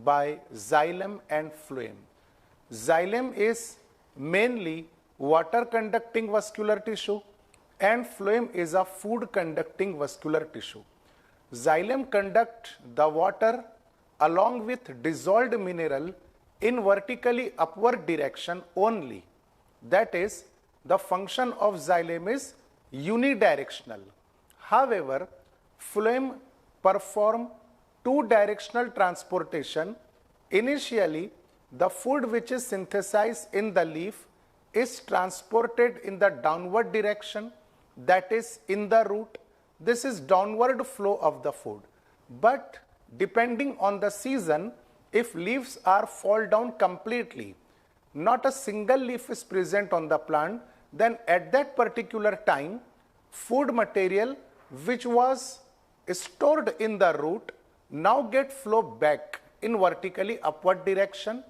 by xylem and phloem. Xylem is mainly water conducting vascular tissue and phloem is a food conducting vascular tissue. Xylem conduct the water along with dissolved mineral in vertically upward direction only. That is, the function of xylem is unidirectional. However, phloem perform two-directional transportation. Initially, the food which is synthesized in the leaf is transported in the downward direction, that is in the root. This is downward flow of the food. But depending on the season, if leaves are fall down completely, not a single leaf is present on the plant, then at that particular time, food material which was stored in the root now get flow back in vertically upward direction.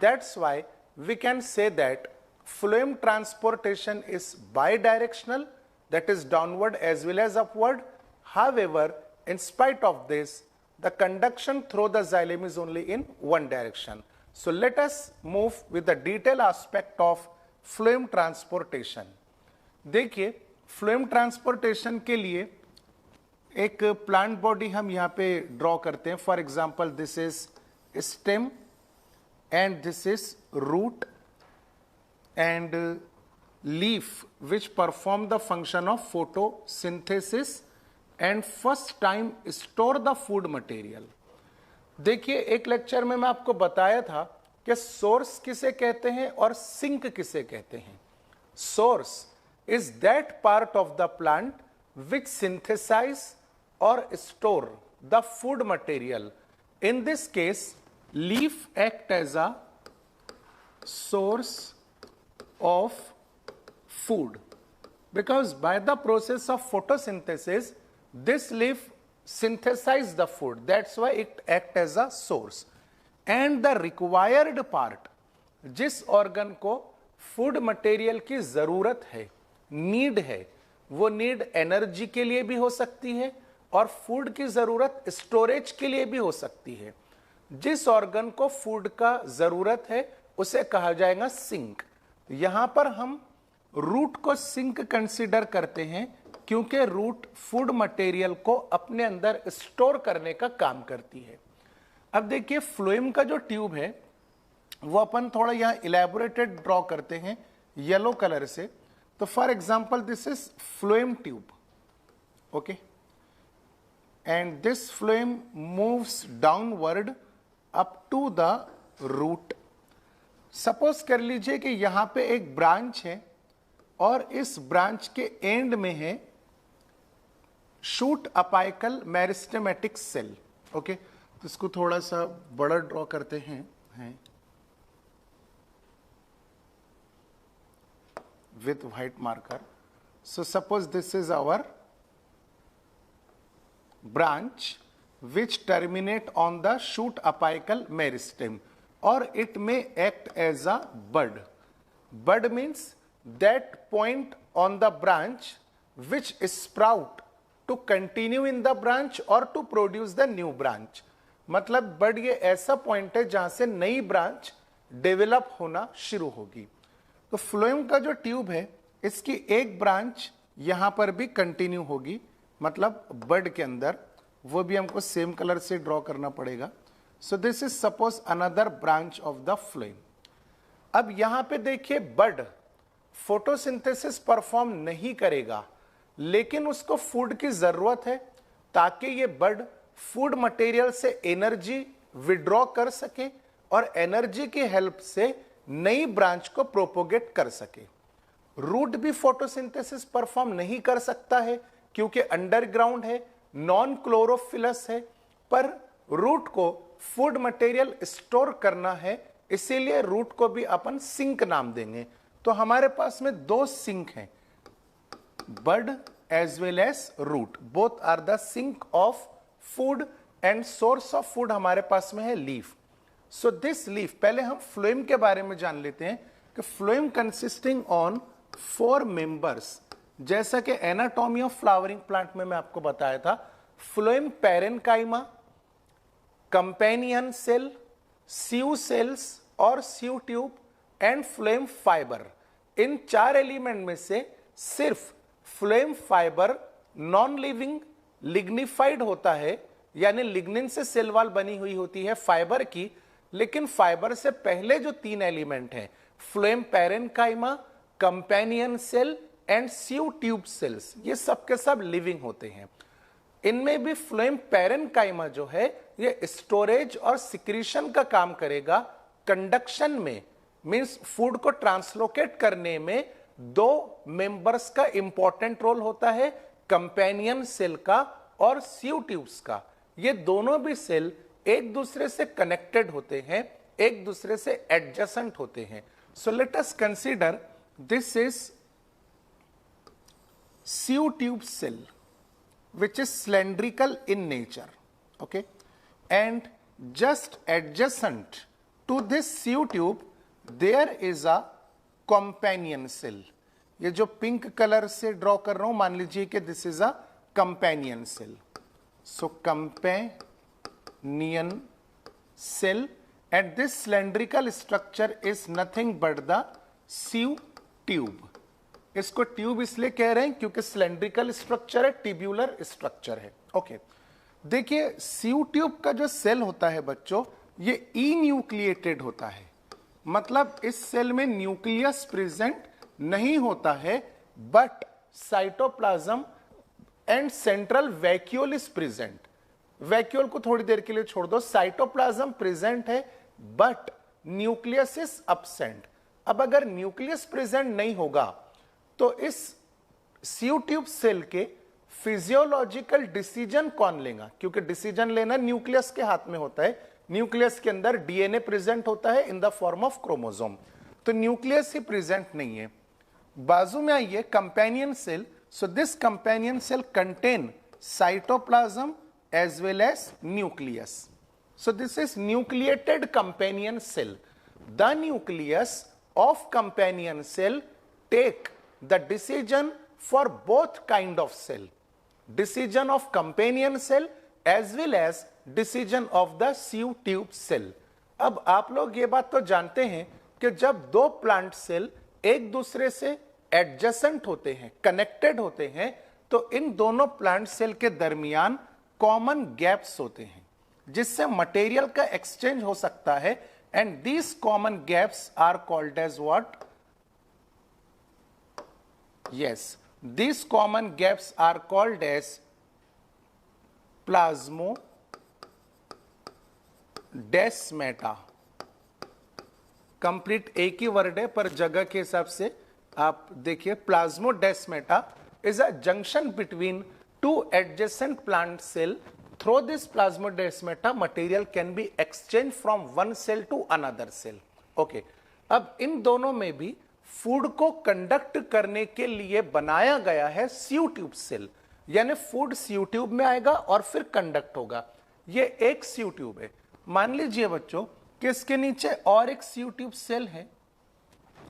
That's why we can say that phloem transportation is bidirectional, that is downward as well as upward. However, in spite of this, the conduction through the xylem is only in one direction. So let us move with the detailed aspect of phloem transportation. देखिए, phloem transportation के लिए एक plant body हम यहाँ पे draw करते हैं. For example, this is stem and this is root and leaf which perform the function of photosynthesis and first time store the food material. देखिए, एक लेक्चर में मैं आपको बताया था कि सोर्स किसे कहते हैं और सिंक किसे कहते हैं. Source is that part of the plant which synthesize or store the food material. In this case, leaf act as a source of food because by the process of photosynthesis this leaf synthesize the food. That's why it act as a source. And the required part, जिस organ को food material की जरूरत है, need है, वो need energy के लिए भी हो सकती है और फूड की जरूरत स्टोरेज के लिए भी हो सकती है. जिस ऑर्गन को फूड का जरूरत है उसे कहा जाएगा सिंक. यहां पर हम रूट को सिंक कंसीडर करते हैं क्योंकि रूट फूड मटेरियल को अपने अंदर स्टोर करने का काम करती है. अब देखिए, फ्लोएम का जो ट्यूब है वो अपन थोड़ा यहां इलेबोरेटेड ड्रॉ करते हैं येलो कलर से. तो for example, this is phloem tube. Okay, and this phloem moves downward up to the root. Suppose कर लीजिए कि यहां पे एक ब्रांच है और इस ब्रांच के एंड में है shoot apical meristematic cell. Okay, तो इसको थोड़ा सा बड़ा ड्रॉ करते हैं with white marker. So suppose this is our branch which terminate on the shoot apical meristem, or it may act as a bud. Bud means that point on the branch which sprout to continue in the branch or to produce the new branch. मतलब बड ये ऐसा point है जहां से नई branch develop होना शुरू होगी. तो फ्लोएम का जो ट्यूब है इसकी एक ब्रांच यहां पर भी कंटिन्यू होगी, मतलब बड के अंदर, वो भी हमको सेम कलर से ड्रॉ करना पड़ेगा. सो this is suppose another branch of the phloem. अब यहां पे देखिए, बड फोटोसिंथेसिस परफॉर्म नहीं करेगा लेकिन उसको फूड की जरूरत है ताकि ये बड फूड मटेरियल से एनर्जी विड्रॉ कर सके और एनर्जी की हेल्प से नई ब्रांच को प्रोपोगेट कर सके. रूट भी फोटोसिंथेसिस परफॉर्म नहीं कर सकता है क्योंकि अंडरग्राउंड है, नॉन क्लोरोफिलस है, पर रूट को फूड मटेरियल स्टोर करना है, इसीलिए रूट को भी अपन सिंक नाम देंगे. तो हमारे पास में दो सिंक हैं, bud as well as root. Both are the sink of food and source of food हमारे पास में है लीफ. सो दिस लीफ, पहले हम फ्लोएम के बारे में जान लेते हैं कि फ्लोएम कंसिस्टिंग ऑन 4 मेंबर्स. जैसा कि एनाटॉमी ऑफ फ्लावरिंग प्लांट में मैं आपको बताया था, phloem parenchyma, companion cell sieve cells और sieve tube and phloem fibre, इन 4 एलिमेंट में से सिर्फ phloem fibre non living lignified होता है, यानी लिग्निन से सेल वॉल बनी हुई होती है फाइबर की। लेकिन फाइबर से पहले जो 3 एलिमेंट हैं, phloem parenchyma, companion cell and sieve tube cells, ये सब के सब लिविंग होते हैं। इनमें भी फ्लोएम पैरेन्काइमा जो है ये स्टोरेज और सिक्रीशन का काम करेगा। कंडक्शन में मींस फूड को ट्रांसलोकेट करने में 2 मेंबर्स का इंपॉर्टेंट रोल होता है, कंपेनियन सेल का और सीयू ट्यूब्स का। ये दोनों भी सेल एक दूसरे से कनेक्टेड होते हैं, एक दूसरे से एडजेसेंट होते हैं। So let us consider this is sieve tube cell which is cylindrical in nature, okay, and just adjacent to this CU tube there is a companion cell। ये जो पिंक कलर से ड्रॉ कर रहा हूं, मान लीजिए कि this is a companion cell. So companion cell and this cylindrical structure is nothing but the CU tube. इसको ट्यूब इसलिए कह रहे हैं क्योंकि सिलेंड्रिकल स्ट्रक्चर है, ट्यूब्यूलर स्ट्रक्चर है। ओके, देखिए सीयू ट्यूब का जो सेल होता है बच्चों, ये इन्यूक्लिएटेड होता है, मतलब इस सेल में न्यूक्लियस प्रेजेंट नहीं होता है, but cytoplasm and central vacuole is present. Vacuole को थोड़ी देर के लिए छोड़ दो, साइटोप्लाज्म प्रेजेंट है बट न्यूक्लियस इज अब्सेंट। अब अगर न्यूक्लियस प्रेजेंट नहीं होगा तो इस सीयू ट्यूब सेल के फिजियोलॉजिकल डिसीजन कौन लेगा, क्योंकि डिसीजन लेना न्यूक्लियस के हाथ में होता है। न्यूक्लियस के अंदर डीएनए प्रेजेंट होता है in the form of chromosome, तो न्यूक्लियस ही प्रेजेंट नहीं है। बाजू में आइए companion cell. So this companion cell contain cytoplasm as well as nucleus. So this is nucleated companion cell. The nucleus of companion cell take the decision for both kind of cell, decision of companion cell as well as decision of the CU tube cell। अब आप लोग ये बात तो जानते हैं कि जब 2 प्लांट सेल एक दूसरे से एडजेसेंट होते हैं, कनेक्टेड होते हैं, तो इन दोनों प्लांट सेल के दरमियान कॉमन गैप्स होते हैं जिससे मटेरियल का एक्सचेंज हो सकता है, and these common gaps are called as what? Yes, these common gaps are called as plasmodesmata। Complete एक ही वर्ड है पर जगह के हिसाब से आप देखिए, plasmodesmata is a junction between 2 adjacent plant cell। Through this plasmodesmata material can be exchanged from one cell to another cell। Okay, अब इन दोनों में भी फूड को कंडक्ट करने के लिए बनाया गया है सीयू ट्यूब सेल, यानी फूड सीयू ट्यूब में आएगा और फिर कंडक्ट होगा। ये एक सीयू ट्यूब है। मान लीजिए बच्चों कि इसके नीचे और एक सीयू ट्यूब सेल है,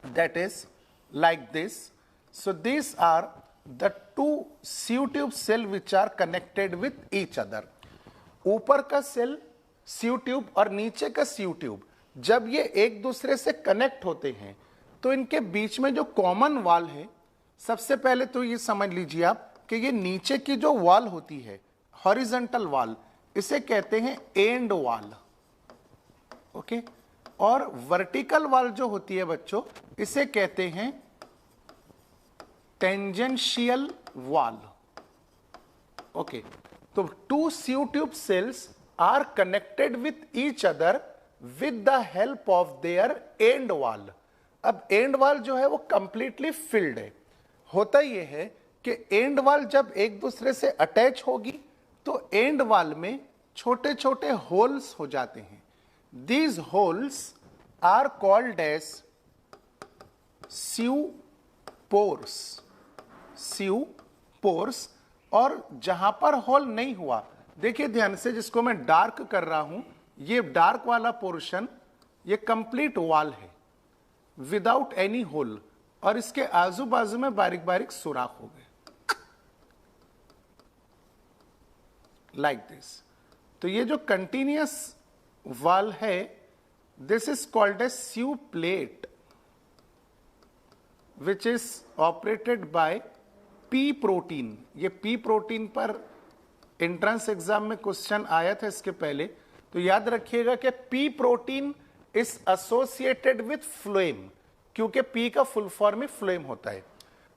that is like this. So this are the 2 sieve tube cell which are connected with each other. ऊपर का सेल सीयू ट्यूब और नीचे का सीयू ट्यूब जब ये एक दूसरे से कनेक्ट होते हैं तो इनके बीच में जो कॉमन वॉल है, सबसे पहले तो ये समझ लीजिए आप कि ये नीचे की जो वॉल होती है, हॉरिजॉन्टल वॉल, इसे कहते हैं एंड वॉल। ओके, और वर्टिकल वॉल जो होती है बच्चों, इसे कहते हैं टेंजेंशियल वॉल। ओके, तो 2 sieve tube cells are connected with each other with the help of their end wall. अब एंड वॉल जो है वो कंप्लीटली फिल्ड है। होता यह है कि एंड वॉल जब एक दूसरे से अटैच होगी तो एंड वॉल में छोटे छोटे होल्स हो जाते हैं। These holes are called as sieve pores. Sieve pores. और जहां पर होल नहीं हुआ, देखिए ध्यान से, जिसको मैं डार्क कर रहा हूं, ये डार्क वाला पोर्शन ये कंप्लीट वॉल है विदाउट एनी होल, और इसके आजू बाजू में बारीक बारीक सुराख हो गए लाइक दिस। तो ये जो कंटिन्यूअस वॉल है This is called as Siu plate, which is operated by P protein. ये P protein पर एंट्रेंस एग्जाम में क्वेश्चन आया था इसके पहले, तो याद रखिएगा कि P protein is associated with phloem, क्योंकि P का फुल फॉर्म ही फ्लोएम होता है।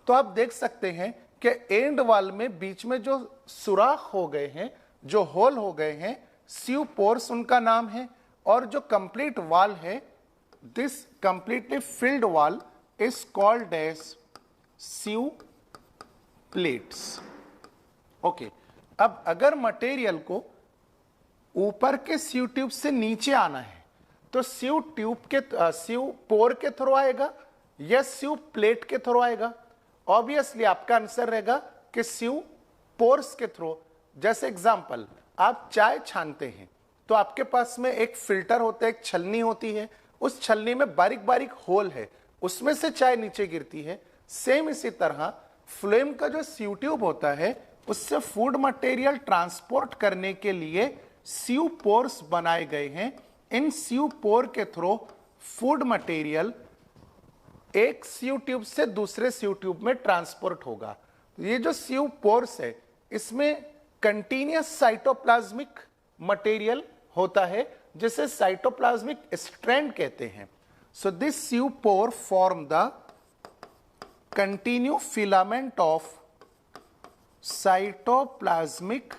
तो आप देख सकते हैं कि एंड वाल में बीच में जो सुराख हो गए हैं, जो होल हो गए हैं, स्यू पोर्स उनका नाम है, और जो कंप्लीट वाल है, this completely filled wall is called as sieve plates. Okay, अब अगर मटेरियल को ऊपर के स्यू ट्यूब से नीचे आना है तो स्यू ट्यूब के स्यू पोर के थ्रू आएगा या स्यू प्लेट के थ्रू आएगा? ऑब्वियसली आपका आंसर रहेगा कि स्यू पोर्स के थ्रू। जैसे एग्जांपल, आप चाय छानते हैं तो आपके पास में एक फिल्टर होता है, एक छलनी होती है, उस छलनी में बारीक बारीक होल है, उसमें से चाय नीचे गिरती है। सेम इसी तरह फ्लेम का जो स्यू ट्यूब होता है, उससे फूड मटेरियल ट्रांसपोर्ट करने के लिए स्यू पोर्स बनाए गए हैं। इन स्यू पोर के थ्रू फूड मटेरियल एक स्यू ट्यूब से दूसरे स्यू ट्यूब में ट्रांसपोर्ट होगा। ये जो स्यू पोर्स है, इसमें कंटिन्यूअस साइटोप्लाज्मिक मटेरियल होता है, जिसे साइटोप्लाज्मिक स्ट्रैंड कहते हैं। So this sieve pore form the continue filament of cytoplasmic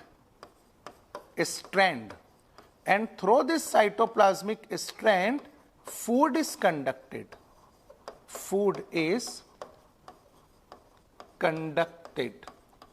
strand, and through this cytoplasmic strand food is conducted. Food is conducted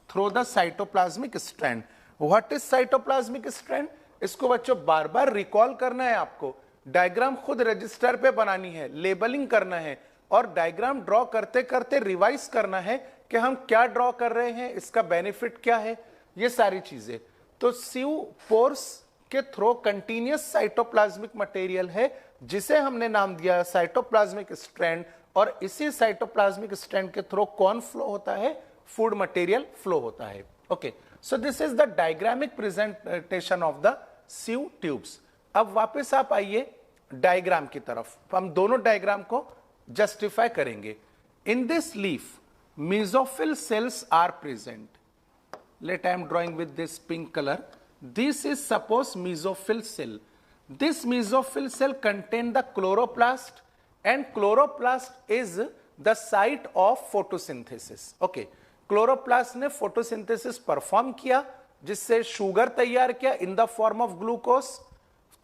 through the cytoplasmic strand. What is cytoplasmic strand? इसको बच्चों बार बार recall करना है आपको, diagram खुद register पे बनानी है, labelling करना है, और डायग्राम ड्रॉ करते करते रिवाइज करना है कि हम क्या ड्रॉ कर रहे हैं, इसका बेनिफिट क्या है, ये सारी चीजें। तो स्यू पोर्स के थ्रू कंटिन्यूअस साइटोप्लाज्मिक मटेरियल है, जिसे हमने नाम दिया साइटोप्लाज्मिक स्ट्रैंड, और इसी साइटोप्लाज्मिक स्ट्रैंड के थ्रू कौन फ्लो होता है? फूड मटेरियल फ्लो होता है। Okay, so this is the diagrammatic presentation of the sieve tubes. अब वापस आप आइए डायग्राम की तरफ, हम दोनों डायग्राम को जस्टिफाई करेंगे। In this leaf mesophyll cells are present. Let I am drawing with this pink color. This is suppose mesophyll cell. This mesophyll cell contain the chloroplast, and chloroplast is the site of photosynthesis. Okay, chloroplast ने photosynthesis perform किया, जिससे sugar तैयार किया in the form of glucose।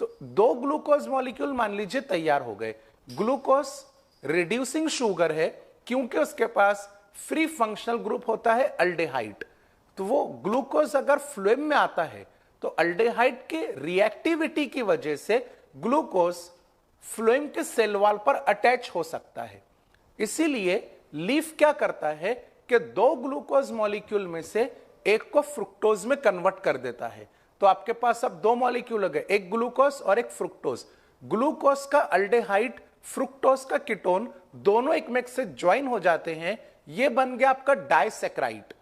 तो दो glucose molecule मान लीजिए तैयार हो गए। ग्लूकोज रिड्यूसिंग शुगर है, क्योंकि उसके पास फ्री फंक्शनल ग्रुप होता है अल्डेहाइड। तो वो ग्लूकोज अगर फ्लोएम में आता है तो अल्डेहाइड के रिएक्टिविटी की वजह से ग्लूकोज फ्लोएम के सेल वॉल पर अटैच हो सकता है। इसीलिए लीफ क्या करता है कि दो ग्लूकोज मॉलिक्यूल में से एक को फ्रुक्टोज में कन्वर्ट कर देता है। तो आपके पास अब दो मॉलिक्यूल हो गए, एक ग्लूकोज और एक फ्रुक्टोज। ग्लूकोज का अल्डेहाइड, फ्रुक्टोज का कीटोन, दोनों एक में से ज्वाइन हो जाते हैं, ये बन गया आपका डाइसैक्राइड।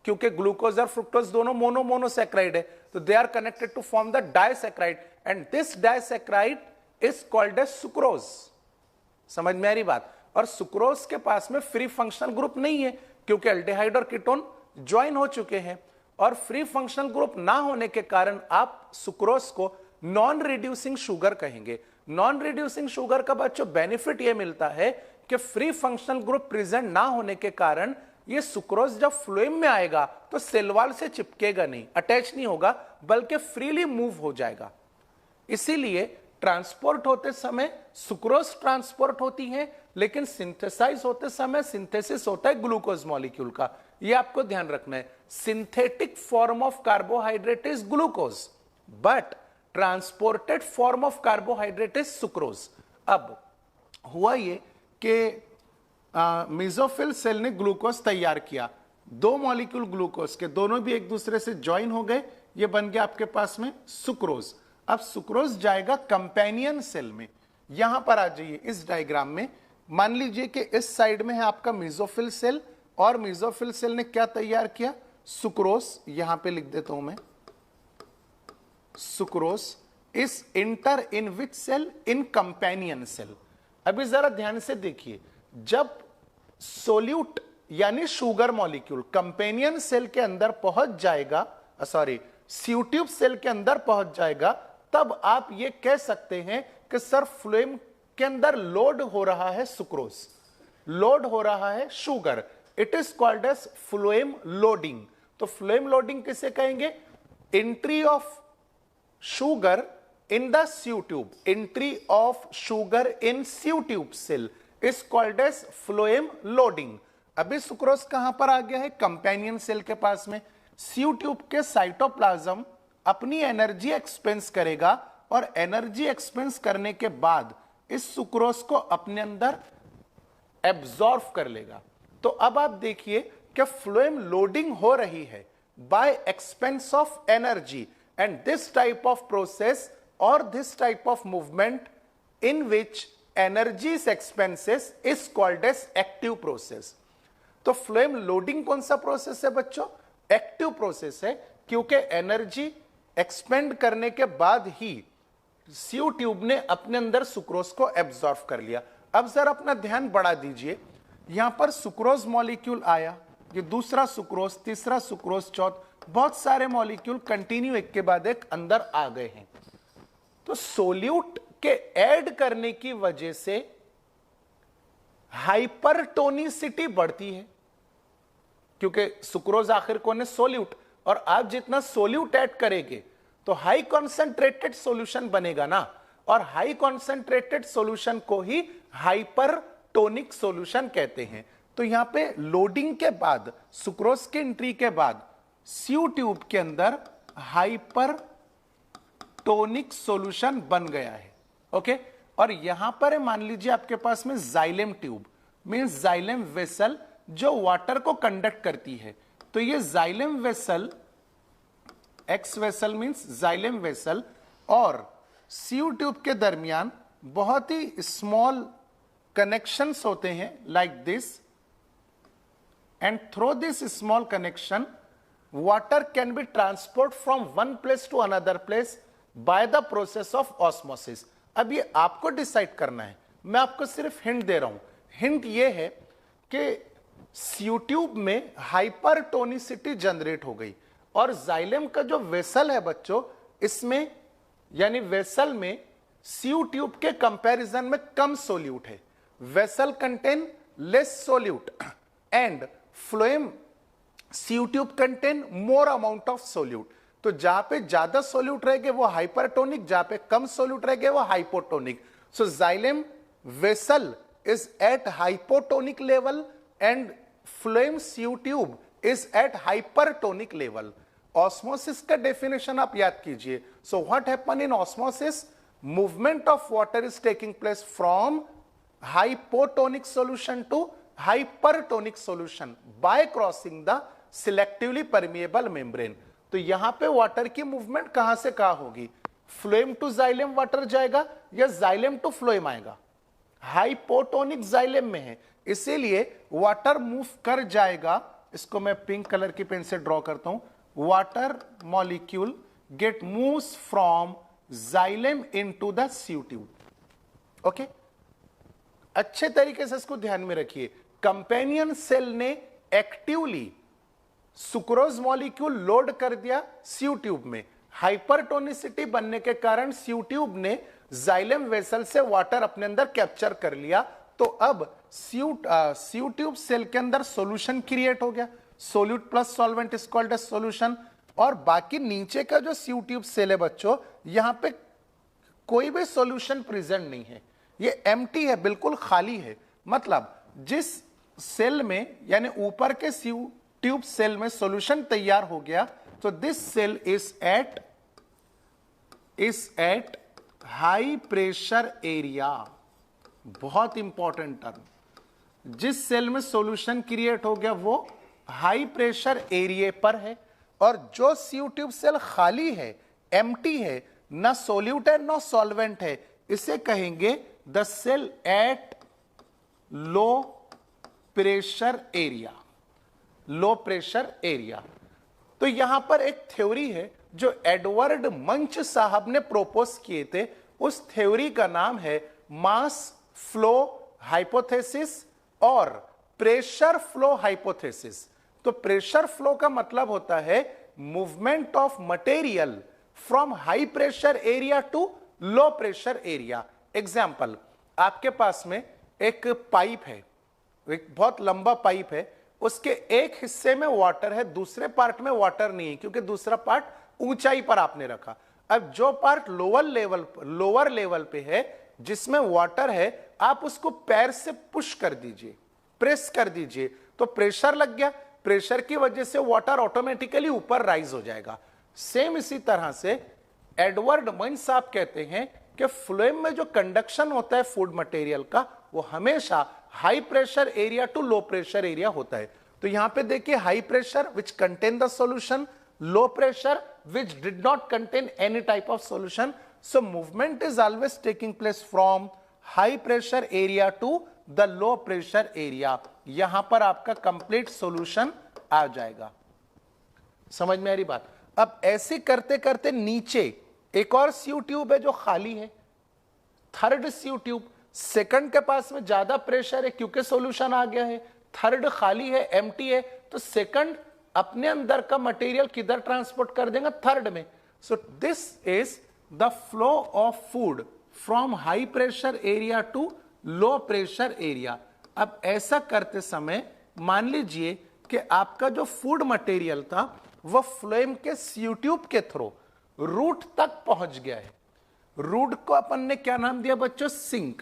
क्योंकि ग्लूकोज और फ्रुक्टोज दोनों मोनोसैक्राइड है, तो they are connected to form the disaccharide, and this disaccharide is called as sucrose. समझ में आ रही बात? और सुक्रोज के पास में फ्री फंक्शनल ग्रुप नहीं है, क्योंकि अल्डेहाइड और कीटोन ज्वाइन हो चुके हैं, और फ्री फंक्शनल ग्रुप ना होने के कारण आप सुक्रोज को नॉन रिड्यूसिंग शुगर कहेंगे। नॉन रिड्यूसिंग शुगर का बच्चों बेनिफिट यह मिलता है कि फ्री फंक्शनल ग्रुप प्रेजेंट ना होने के कारण ये सुक्रोज जब फ्लोएम में आएगा तो सेल वॉल से चिपकेगा नहीं, अटैच नहीं होगा, बल्कि फ्रीली मूव हो जाएगा। इसीलिए ट्रांसपोर्ट होते समय सुक्रोज ट्रांसपोर्ट होती है, लेकिन सिंथेसाइज होते समय सिंथेसिस होता है ग्लूकोज मॉलिक्यूल का। ये आपको ध्यान रखना है। Synthetic form of carbohydrate is glucose, but transported form of carbohydrate is sucrose. अब हुआ ये कि मेसोफिल सेल ने ग्लूकोज तैयार किया, दो मॉलिक्यूल ग्लूकोज के दोनों भी एक दूसरे से ज्वाइन हो गए, ये बन गया आपके पास में सुक्रोज। अब सुक्रोज जाएगा कंपेनियन सेल में। यहां पर आ जाइए इस डायग्राम में, मान लीजिए कि इस साइड में है आपका मेसोफिल सेल, और मेसोफिल सेल ने क्या तैयार किया? सुक्रोज। यहां पे लिख देता हूं मैं sucrose. Is enter in which cell? In companion cell. अभी जरा ध्यान से देखिए, जब सोल्यूट यानी शुगर मॉलिक्यूल कंपेनियन सेल के अंदर पहुंच जाएगा, सॉरी स्यूट्यूब सेल के अंदर पहुंच जाएगा, तब आप ये कह सकते हैं कि सर फ्लोएम के अंदर लोड हो रहा है सुक्रोज, लोड हो रहा है sugar. It is called as phloem loading. तो फ्लोएम लोडिंग किसे कहेंगे? Entry of sugar in the sieve tube, entry of sugar in sieve tube cell is called as phloem loading। अभी सुक्रोज कहां पर आ गया है? कंपेनियन सेल के पास में। sieve tube के साइटोप्लाज्म अपनी एनर्जी एक्सपेंस करेगा और एनर्जी एक्सपेंस करने के बाद इस सुक्रोज को अपने अंदर एब्जॉर्ब कर लेगा। तो अब आप देखिए कि फ्लोएम लोडिंग हो रही है by expense of energy, and this type of process or this type of movement in which energy expenses is called as active process। तो फ्लोएम लोडिंग कौन सा प्रोसेस है बच्चों? एक्टिव प्रोसेस है, क्योंकि एनर्जी एक्सपेंड करने के बाद ही सीव ट्यूब ने अपने अंदर सुक्रोज को एब्जॉर्ब कर लिया। अब जरा अपना ध्यान बढ़ा दीजिए, यहां पर सुक्रोज मॉलिक्यूल आया, ये दूसरा सुक्रोज, तीसरा सुक्रोज, चौथा, बहुत सारे मॉलिक्यूल कंटिन्यू एक के बाद एक अंदर आ गए हैं। तो सोल्यूट के ऐड करने की वजह से हाइपरटोनिसिटी बढ़ती है, क्योंकि सुक्रोज आखिर कौन है? सोल्यूट। और आप जितना सोल्यूट ऐड करेंगे तो हाई कॉन्सेंट्रेटेड सॉल्यूशन बनेगा ना, और हाई कॉन्सेंट्रेटेड सॉल्यूशन को ही हाइपरटोनिक सॉल्यूशन कहते हैं। तो यहां पे लोडिंग के बाद, सुक्रोज की एंट्री के बाद सीव ट्यूब के अंदर हाइपर टोनिक सॉल्यूशन बन गया है। ओके, और यहां पर मान लीजिए आपके पास में xylem tube means xylem vessel जो वाटर को कंडक्ट करती है। तो ये xylem vessel, x vessel means xylem vessel और सीव ट्यूब के दरमियान बहुत ही स्मॉल कनेक्शंस होते हैं like this, and through this small connection water can be transport from one place to another place by the process of osmosis. अब ये आपको decide करना है, मैं आपको सिर्फ हिंट दे रहा हूं। हिंट ये है कि सीव ट्यूब में हाइपरटोनिसिटी जनरेट हो गई, और जाइलेम का जो वेसल है बच्चों, इसमें यानी वेसल में सीव ट्यूब के कंपैरिजन में कम सोल्यूट है। Vessel contain less solute and phloem sieve tube contain more amount of solute. तो जहां पे ज्यादा सोल्यूट रहेंगे वो हाइपरटोनिक, जहां पे कम सोल्यूट रहेंगे वो hypotonic. So xylem vessel is at hypotonic level and phloem sieve tube is at hypertonic level. Osmosis का डेफिनेशन आप याद कीजिए। So what happen in osmosis? Movement of water is taking place from hypotonic solution to hypertonic solution by crossing the selectively permeable membrane. तो यहां पे water की movement कहां से कहां होगी? फ्लोएम टू जाइलेम वाटर जाएगा या जाइलेम टू फ्लोएम आएगा? हाइपोटोनिक जाइलेम में है, इसीलिए वाटर मूव कर जाएगा। इसको मैं पिंक कलर की पेन से ड्रॉ करता हूं। Water molecule get moves from xylem into the sieve tube. Okay, अच्छे तरीके से इसको ध्यान में रखिए। कंपेनियन सेल ने एक्टिवली सुक्रोज मॉलिक्यूल लोड कर दिया सीव ट्यूब में। हाइपरटोनिसिटी बनने के कारण सीव ट्यूब ने जाइलेम वेसल से वाटर अपने अंदर कैप्चर कर लिया। तो अब सीव ट्यूब सेल के अंदर सॉल्यूशन क्रिएट हो गया। Solute plus solvent is called as solution. और बाकी नीचे का जो सीव ट्यूब सेल है बच्चों, यहां पे कोई भी सॉल्यूशन प्रेजेंट नहीं है, ये एम्प्टी है, बिल्कुल खाली है। मतलब जिस सेल में यानी ऊपर के सीव ट्यूब सेल में सॉल्यूशन तैयार हो गया, तो this cell is at high pressure area. बहुत इंपॉर्टेंट टर्म। जिस सेल में सॉल्यूशन क्रिएट हो गया वो हाई प्रेशर एरिया पर है, और जो सीव ट्यूब सेल खाली है, एम्प्टी है, ना सोल्यूट है ना सॉल्वेंट है, इसे कहेंगे the cell at low pressure area. Low pressure area. तो यहां पर एक थ्योरी है जो एडवर्ड मंच साहब ने प्रोपोज किए थे, उस थ्योरी का नाम है मास फ्लो हाइपोथेसिस और प्रेशर फ्लो हाइपोथेसिस। तो प्रेशर फ्लो का मतलब होता है movement of material from high pressure area to low pressure area. Example, आपके पास में एक पाइप है, एक बहुत लंबा पाइप है, उसके एक हिस्से में वाटर है, दूसरे पार्ट में वाटर नहीं है, क्योंकि दूसरा पार्ट ऊंचाई पर आपने रखा। अब जो पार्ट लोअर लेवल पे है, जिसमें वाटर है, आप उसको पैर से पुश कर दीजिए, प्रेस कर दीजिए, तो प्रेशर लग गया। प्रेशर की वजह से वाटर ऑटोमेटिकली ऊपर राइज हो जाएगा। सेम इसी तरह से एडवर्ड मंच साहब कहते हैं कि फ्लोएम में जो कंडक्शन होता है फूड मटेरियल का, वो हमेशा high pressure area to low pressure area होता है। तो यहां पे देखिए, high pressure which contain the solution, low pressure which did not contain any type of solution. So movement is always taking place from high pressure area to the low pressure area. यहां पर आपका complete solution आ जाएगा। समझ में आ रही बात? अब ऐसे करते करते नीचे एक और सीयू ट्यूब है जो खाली है, थर्ड सीयू ट्यूब। सेकंड के पास में ज्यादा प्रेशर है क्योंकि सॉल्यूशन आ गया है, थर्ड खाली है, एम्प्टी है, तो सेकंड अपने अंदर का मटेरियल किधर ट्रांसपोर्ट कर देगा? थर्ड में। So this is the flow of food from high pressure area to low pressure area. अब ऐसा करते समय मान लीजिए कि आपका जो फूड मटेरियल था वह फ्लोएम के सीयू ट्यूब के थ्रू रूट तक पहुंच गया है। रूट को अपन ने क्या नाम दिया बच्चों? सिंक,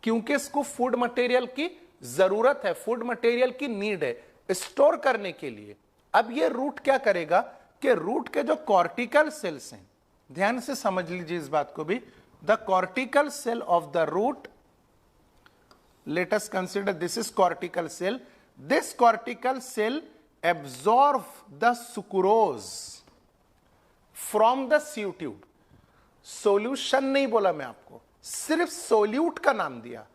क्योंकि इसको फूड मटेरियल की जरूरत है, फूड मटेरियल की नीड है स्टोर करने के लिए। अब ये रूट क्या करेगा कि रूट के जो कॉर्टिकल सेल्स हैं, ध्यान से समझ लीजिए इस बात को भी, the cortical cell of the root, let us consider this is cortical cell, this cortical cell absorb the sucrose from the sieve tube. Solution नहीं बोला मैं आपको, सिर्फ सोल्यूट का नाम दिया।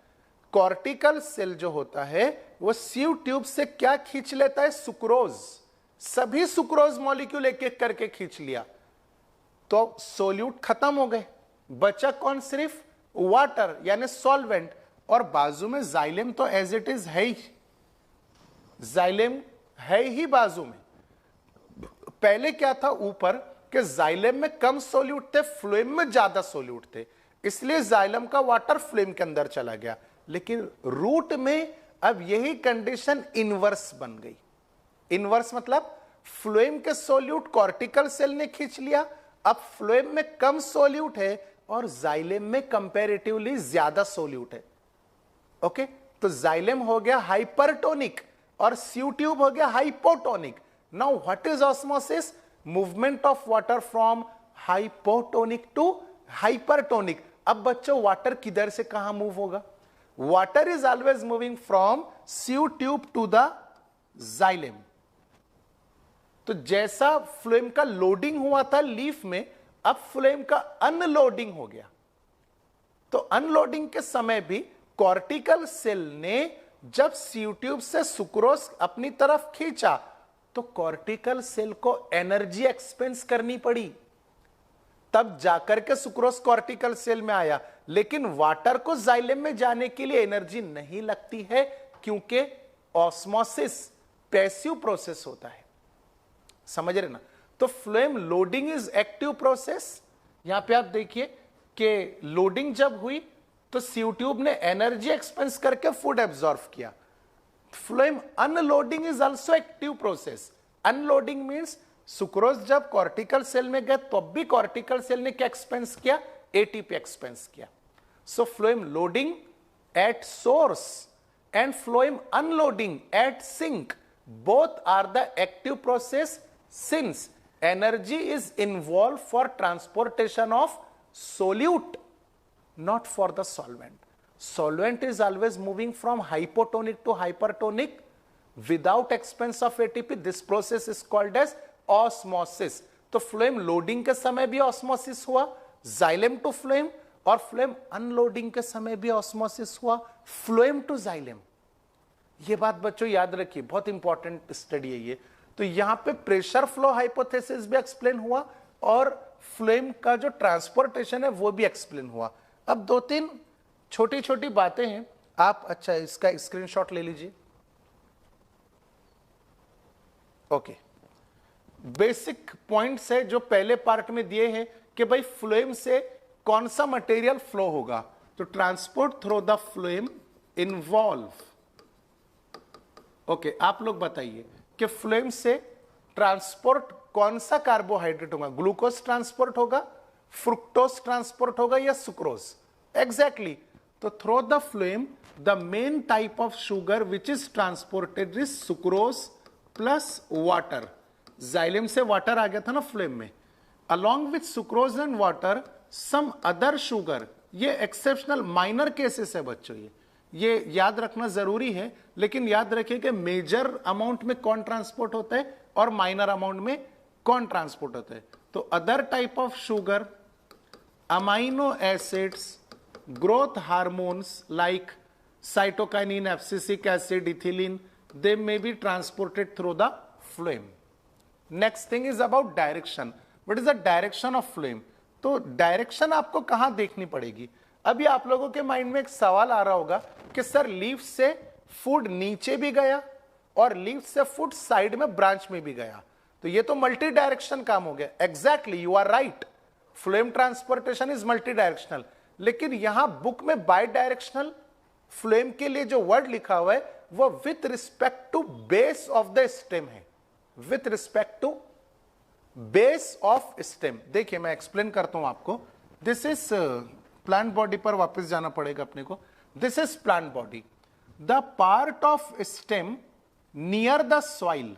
कॉर्टिकल सेल जो होता है वो सीयू ट्यूब से क्या खींच लेता है? सुक्रोज। सभी सुक्रोज मॉलिक्यूल एक एक करके खींच लिया, तो सोल्यूट खत्म हो गए, बचा कौन? सिर्फ वाटर यानी सॉल्वेंट। और बाजू में जाइलेम तो एज इट इज है ही, जाइलेम है ही बाजू में। पहले क्या था ऊपर कि जाइलेम में कम सोल्यूट थे, फ्लोएम में ज्यादा सोल्यूट थे, इसलिए जाइलम का वाटर फ्लोएम के अंदर चला गया। लेकिन रूट में अब यही कंडीशन इनवर्स बन गई। इनवर्स मतलब फ्लोएम के सोल्यूट कॉर्टिकल सेल ने खींच लिया, अब फ्लोएम में कम सोल्यूट है और जाइलेम में कंपैरेटिवली ज्यादा सोल्यूट है। ओके, तो जाइलेम हो गया हाइपरटोनिक और सीयू ट्यूब हो गया hypotonic. Now what is osmosis? Movement of water from hypotonic to hypertonic. अब बच्चों वाटर किधर से कहां मूव होगा? Water is always moving from sieve tube to the xylem. तो जैसा फ्लोएम का लोडिंग हुआ था लीफ में, अब फ्लोएम का अनलोडिंग हो गया। तो अनलोडिंग के समय भी कॉर्टिकल सेल ने जब सीयू ट्यूब से सुक्रोज अपनी तरफ खींचा तो कॉर्टिकल सेल को एनर्जी एक्सपेंस करनी पड़ी, तब जाकर के सुक्रोज कॉर्टिकल सेल में आया। लेकिन वाटर को जाइलेम में जाने के लिए एनर्जी नहीं लगती है, क्योंकि ऑस्मोसिस पैसिव प्रोसेस होता है। समझ रहे ना? तो phloem loading is active process. यहां पे आप देखिए कि लोडिंग जब हुई तो सीयू ट्यूब ने एनर्जी एक्सपेंस करके फूड एब्जॉर्ब किया। Phloem unloading is also active process. Unloading means sucrose जब कॉर्टिकल सेल में गए तो भी कॉर्टिकल सेल ने क्या एक्सपेंस किया? एटीपी एक्सपेंस किया। So phloem loading at source and phloem unloading at sink both are the active process since energy is involved for transportation of solute, not for the solvent. Solvent is always moving from hypotonic to hypertonic without expense of ATP. This process is called as osmosis. तो phloem loading के समय भी osmosis हुआ xylem to phloem, और phloem unloading के समय भी osmosis हुआ फ्लोएम टू जाइलेम। ये बात बच्चों याद रखिए, बहुत इंपॉर्टेंट स्टडी है ये। तो यहां पे प्रेशर फ्लो हाइपोथेसिस भी एक्सप्लेन हुआ, और फ्लोएम का जो ट्रांसपोर्टेशन है वो भी एक्सप्लेन हुआ। अब दो तीन छोटी छोटी बातें हैं, आप अच्छा इसका स्क्रीनशॉट ले लीजिए। ओके, बेसिक पॉइंट्स है जो पहले पार्ट में दिए हैं कि भाई फ्लोएम से कौन सा मटेरियल फ्लो होगा। तो transport through the phloem involve, okay आप लोग बताइए कि फ्लोएम से ट्रांसपोर्ट कौन सा कार्बोहाइड्रेट होगा, ग्लूकोज ट्रांसपोर्ट होगा, फ्रुक्टोज ट्रांसपोर्ट होगा या सुक्रोज? एग्जैक्टली। तो through the phloem the main type of sugar which is transported is sucrose plus water. Xylem से वाटर आ गया था ना फ्लोएम में, along with sucrose and water some other sugar. ये एक्सेप्शनल माइनर केसेस है बच्चों, ये याद रखना जरूरी है, लेकिन याद रखिए कि मेजर अमाउंट में कौन ट्रांसपोर्ट होता है और माइनर अमाउंट में कौन ट्रांसपोर्ट होता है। तो other type of sugar, amino acids, growth hormones like cytokinin, abscisic acid, ethylene, they may be transported through the phloem. Next thing is about direction. What is the direction of phloem? तो direction आपको कहां देखनी पड़ेगी। अभी आप लोगों के mind में एक सवाल आ रहा होगा कि सर लीफ से फूड नीचे भी गया और लीफ से फूड साइड में ब्रांच में भी गया, तो ये तो मल्टी डायरेक्शन काम हो गया। Exactly, you are right, phloem transportation is multi directional, लेकिन यहां बुक में बाय डायरेक्शनल फ्लोएम के लिए जो वर्ड लिखा हुआ है वो with respect to base of the stem है, with respect to base of stem. देखिए मैं एक्सप्लेन करता हूं आपको। दिस इज प्लांट बॉडी पर वापस जाना पड़ेगा अपने को। This is plant body, the part of stem near the soil,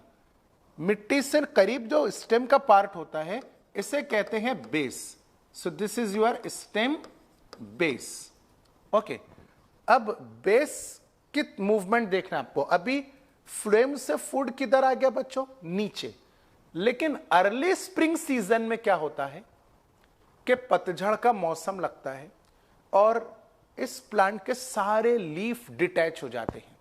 मिट्टी से करीब जो स्टेम का पार्ट होता है इसे कहते हैं base. So this is your stem base. Okay, अब बेस की मूवमेंट देखना आपको। अभी फ्लोएम से फूड किधर आ गया बच्चों? नीचे। लेकिन अर्ली स्प्रिंग सीजन में क्या होता है कि पतझड़ का मौसम लगता है और इस प्लांट के सारे लीफ डिटैच हो जाते हैं।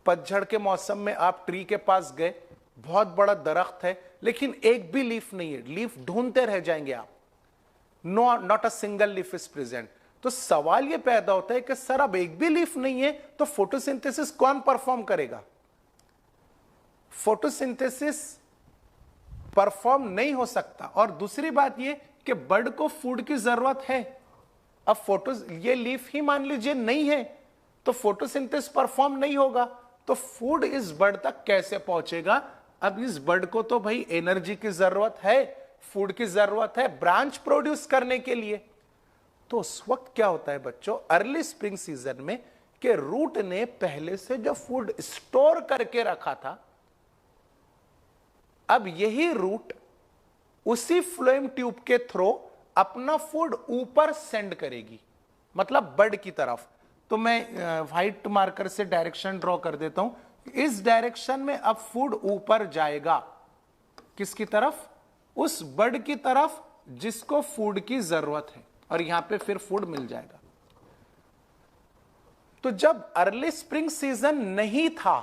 पतझड़ के मौसम में आप ट्री के पास गए, बहुत बड़ा दरख्त है लेकिन एक भी लीफ नहीं है, लीफ ढूंढते रह जाएंगे आप, not a single leaf is present. तो सवाल यह पैदा होता है कि सर अब एक भी लीफ नहीं है तो फोटोसिंथेसिस कौन परफॉर्म करेगा? फोटोसिंथेसिस परफॉर्म नहीं हो सकता। और दूसरी बात यह कि बर्ड को फूड की जरूरत है। अब ये लीफ ही मान लीजिए नहीं है तो फोटोसिंथेसिस परफॉर्म नहीं होगा, तो फूड इस बर्ड तक कैसे पहुंचेगा? अब इस बर्ड को तो भाई एनर्जी की जरूरत है, फूड की जरूरत है ब्रांच प्रोड्यूस करने के लिए। तो उस वक्त क्या होता है बच्चों, अर्ली स्प्रिंग सीजन में, कि रूट ने पहले से जो फूड स्टोर करके रखा था, अब यही रूट उसी फ्लोएम ट्यूब के थ्रू अपना फूड ऊपर सेंड करेगी, मतलब बर्ड की तरफ। तो मैं व्हाइट मार्कर से डायरेक्शन ड्रॉ कर देता हूं। इस डायरेक्शन में अब फूड ऊपर जाएगा, किसकी तरफ? उस बर्ड की तरफ जिसको फूड की जरूरत है, और यहां पे फिर फूड मिल जाएगा। तो जब अर्ली स्प्रिंग सीजन नहीं था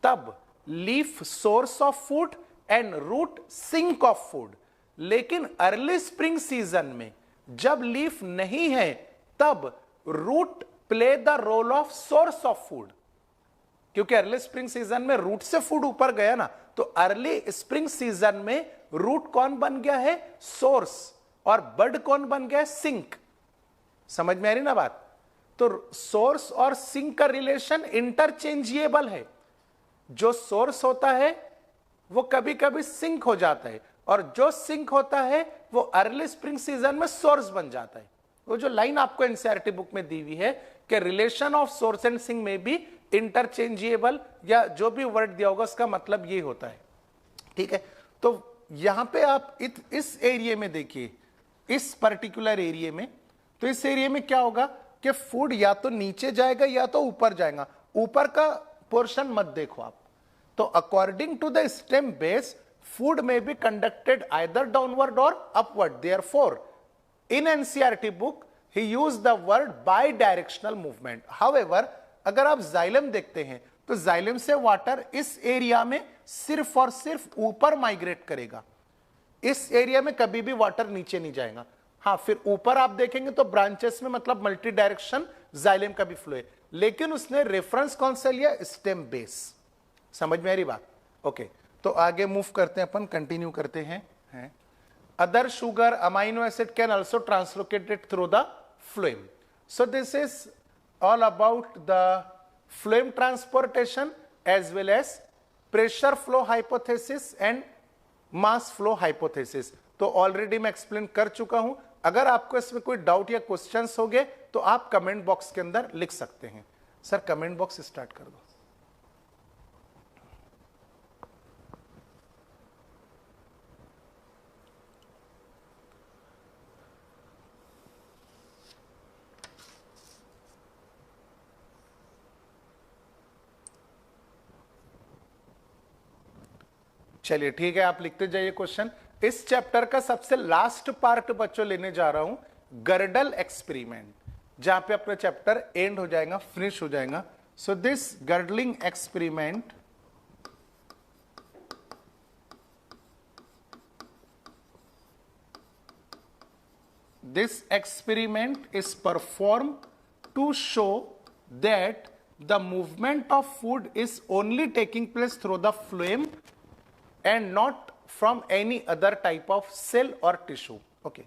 तब leaf source of food and root sink of food, लेकिन अर्ली स्प्रिंग सीजन में जब लीफ नहीं है तब root play the role of source of food, क्योंकि अर्ली स्प्रिंग सीजन में रूट से फूड ऊपर गया ना, तो अर्ली स्प्रिंग सीजन में रूट कौन बन गया है? सोर्स, और बर्ड कौन बन गया है? सिंक। समझ में आ रही ना बात? तो सोर्स और सिंक का रिलेशन इंटरचेंजेबल है। जो सोर्स होता है वो कभी कभी सिंक हो जाता है, और जो सिंक होता है वो अर्ली स्प्रिंग सीजन में सोर्स बन जाता है। वो जो लाइन आपको एनसीईआरटी बुक में दी हुई है कि relation of source and sink में भी इंटरचेंजेबल, या जो भी वर्ड दिया होगा उसका मतलब ये होता है। ठीक है, तो यहां पे आप इस एरिया में देखिए, इस पर्टिकुलर एरिया में, तो इस एरिया में क्या होगा कि फूड या तो नीचे जाएगा या तो ऊपर जाएगा। ऊपर का पोर्शन मत देखो आप। तो according to the stem base, food में बी कंडक्टेड आइदर डाउनवर्ड और upward. Therefore in NCERT book ही used the word bidirectional movement. However अगर आप जाइलम देखते हैं तो जाइलम से वाटर इस एरिया में सिर्फ और सिर्फ ऊपर माइग्रेट करेगा। इस एरिया में कभी भी वाटर नीचे नहीं जाएगा। हाँ, फिर ऊपर आप देखेंगे तो ब्रांचेस में मतलब मल्टी डायरेक्शन जाइलम का भी फ्लो है, लेकिन उसने रेफरेंस कौन सा लिया? Stem base. समझ में आ रही बात? ओके, तो आगे मूव करते हैं अपन, कंटिन्यू करते हैं। Other sugar amino acid can also translocated through the phloem. So this is all about the phloem transportation as well as pressure flow hypothesis and mass flow hypothesis. तो already मैं explain कर चुका हूं। अगर आपको इसमें कोई डाउट या क्वेश्चंस हो गए तो आप कमेंट बॉक्स के अंदर लिख सकते हैं। सर कमेंट बॉक्स स्टार्ट कर दो। चलिए ठीक है, आप लिखते जाइए क्वेश्चन। इस चैप्टर का सबसे लास्ट पार्ट बच्चों लेने जा रहा हूं, गर्डल एक्सपेरिमेंट, जहां पे अपना चैप्टर एंड हो जाएगा, फिनिश हो जाएगा। So this girdling experiment is performed to show that the movement of food is only taking place through the phloem and not from any other type of cell or tissue. Okay,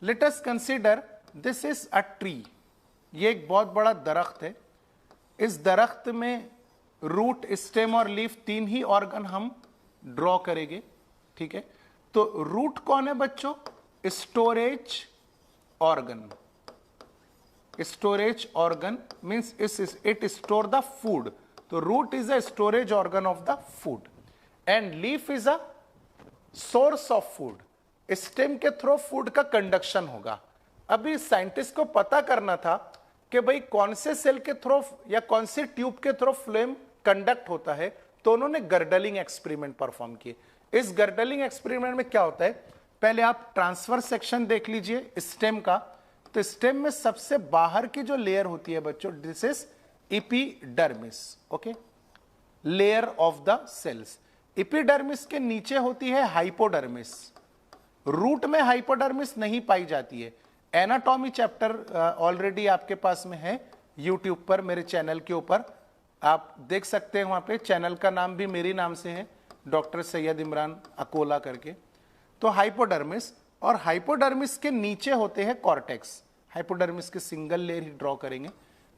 let us consider this is a tree. ये एक बहुत बड़ा दरख्त है। इस दरख्त में root, stem और लीफ तीन ही ऑर्गन हम ड्रॉ करेंगे। ठीक है, तो रूट कौन है बच्चों? Storage organ. Storage organ means it store the food, तो root is a storage organ of the food and leaf is a source of food. Stem के थ्रू फूड का कंडक्शन होगा। अभी साइंटिस्ट को पता करना था कि भाई कौन से सेल के थ्रू या कौन से ट्यूब के थ्रू फ्लेम कंडक्ट होता है, तो उन्होंने गर्डलिंग एक्सपेरिमेंट परफॉर्म किए। इस गर्डलिंग एक्सपेरिमेंट में क्या होता है, पहले आप ट्रांसफर सेक्शन देख लीजिए स्टेम का। तो स्टेम में सबसे बाहर की जो लेयर होती है बच्चों, this is epidermis. Okay, layer of the cells. Epidermis के नीचे होती है हाइपोडर्मिस। रूट में हाइपोडर्मिस नहीं पाई जाती है। एनाटॉमी चैप्टर ऑलरेडी आपके पास में है यूट्यूब पर, मेरे चैनल के ऊपर आप देख सकते हैं। वहां पे चैनल का नाम भी मेरे नाम से है, डॉक्टर सैयद इमरान अकोला करके। तो हाइपोडर्मिस, और हाइपोडर्मिस के नीचे होते हैं कॉर्टेक्स। हाइपोडर्मिस के सिंगल लेयर ही ड्रॉ करेंगे।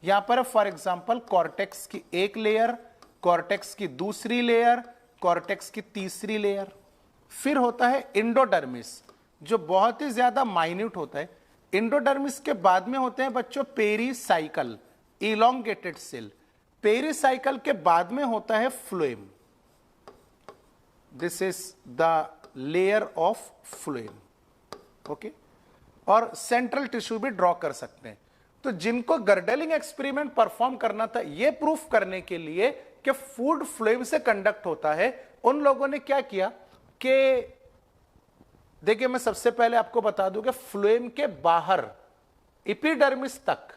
यहां पर फॉर एग्जांपल कॉर्टेक्स की एक लेयर, कॉर्टेक्स की दूसरी लेयर, कॉर्टेक्स की तीसरी लेयर। फिर होता है इंडोडर्मिस, जो बहुत ही ज्यादा माइन्यूट होता है। इंडोडर्मिस के बाद में होते हैं बच्चों पेरीसाइकल, इलोंगेटेड सेल। पेरीसाइकल के बाद में होता है phloem. This is the layer of phloem. Okay, और सेंट्रल टिश्यू भी ड्रॉ कर सकते हैं। तो जिनको गर्डलिंग एक्सपेरिमेंट परफॉर्म करना था, ये प्रूफ करने के लिए कि फूड फ्लोएम से कंडक्ट होता है, उन लोगों ने क्या किया कि देखिए, मैं सबसे पहले आपको बता दूं कि फ्लोएम के बाहर एपिडर्मिस तक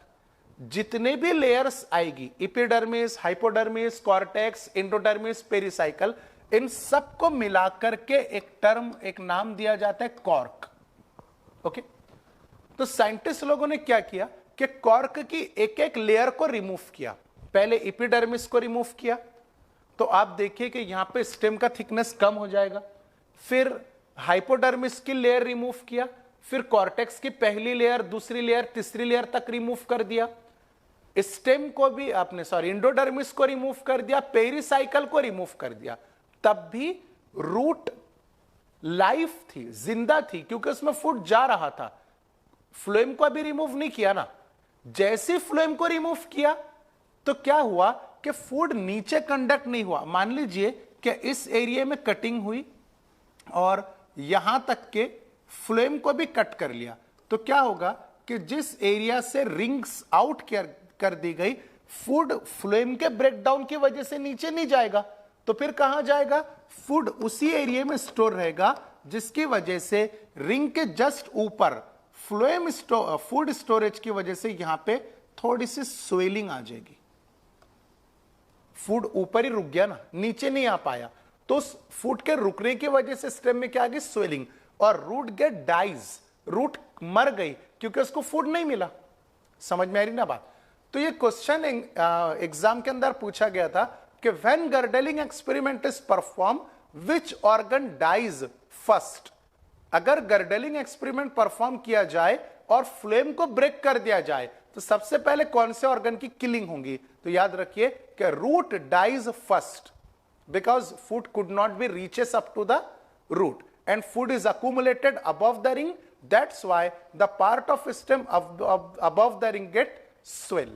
जितने भी लेयर्स आएगी, epidermis, hypodermis, cortex, endodermis, pericycle, इन सबको मिलाकर के एक टर्म, एक नाम दिया जाता है कॉर्क। ओके, तो साइंटिस्ट लोगों ने क्या किया कि कॉर्क की एक एक लेयर को रिमूव किया। पहले एपिडर्मिस को रिमूव किया, तो आप देखिए कि यहां पे स्टेम का थिकनेस कम हो जाएगा। फिर हाइपोडर्मिस की लेयर रिमूव किया, फिर कॉर्टेक्स की पहली लेयर, दूसरी लेयर, तीसरी लेयर तक रिमूव कर दिया। स्टेम को भी आपने, सॉरी, इंडोडर्मिस को रिमूव कर दिया, पेरीसाइकल को रिमूव कर दिया। तब भी रूट लाइफ थी, जिंदा थी, क्योंकि उसमें फूड जा रहा था। फ्लोएम को अभी रिमूव नहीं किया ना। जैसे फ्लोएम को रिमूव किया तो क्या हुआ कि फूड नीचे कंडक्ट नहीं हुआ। मान लीजिए कि इस एरिया में कटिंग हुई और यहां तक के फ्लोएम को भी कट कर लिया, तो क्या होगा कि जिस एरिया से रिंग्स आउट कर दी गई, फूड फ्लोएम के ब्रेकडाउन की वजह से नीचे नहीं जाएगा, तो फिर कहां जाएगा? फूड उसी एरिया में स्टोर रहेगा, जिसकी वजह से रिंग के जस्ट ऊपर फ्लोएम फूड स्टोरेज की वजह से यहां पे थोड़ी सी स्वेलिंग आ जाएगी। फूड ऊपर ही रुक गया ना, नीचे नहीं आ पाया, तो उस फूड के रुकने की वजह से स्टेम में क्या आ गई? स्वेलिंग। और रूट गेट डाइज, रूट मर गई क्योंकि उसको फूड नहीं मिला। समझ में आ रही ना बात? तो ये क्वेश्चन एग्जाम के अंदर पूछा गया था कि when girdling experiment is perform which organ dies first. अगर गर्डलिंग एक्सपेरिमेंट परफॉर्म किया जाए और फ्लेम को ब्रेक कर दिया जाए तो सबसे पहले कौन से ऑर्गन की किलिंग होगी? तो याद रखिए कि root dies first because food could not be reaches up to the root and food is accumulated above the ring. That's why the part of stem above the ring get swell.